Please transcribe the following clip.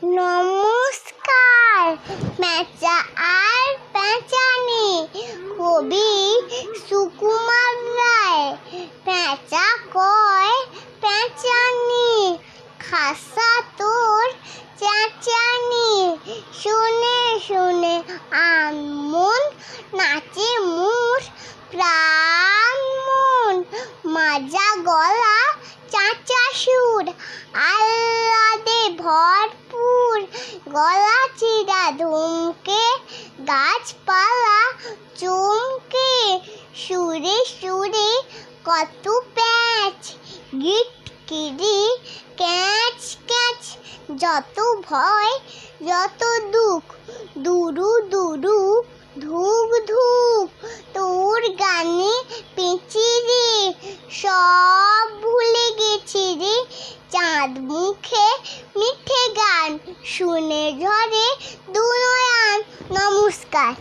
নমস্কার। পেঁচা আর পেঁচানি, কবি সুকুমার রায়। পেঁচা কয় পেঁচানি, খাসা তোর চেঁচানি। শুনে শুনে আমন নাচে মোর প্রাণ মন। মাজা গলা চাচা সুর, আহ্লাদে ভরপুর। গলা চিরা ধুমকে, গাছপালা চমকে। সুরে সুরে কত প্যাঁচ, গিটকিরি ক্যাঁচ ক্যাঁচ। যত ভয় যত দুঃখ, দুরু দুরু ধুক ধুক। তোর গানে পেঁচি রে, সব ভুলে গেছি রে। চাঁদ মুখে মিঠে গান, শুনে ঝরে দু নয়ন। নমস্কার।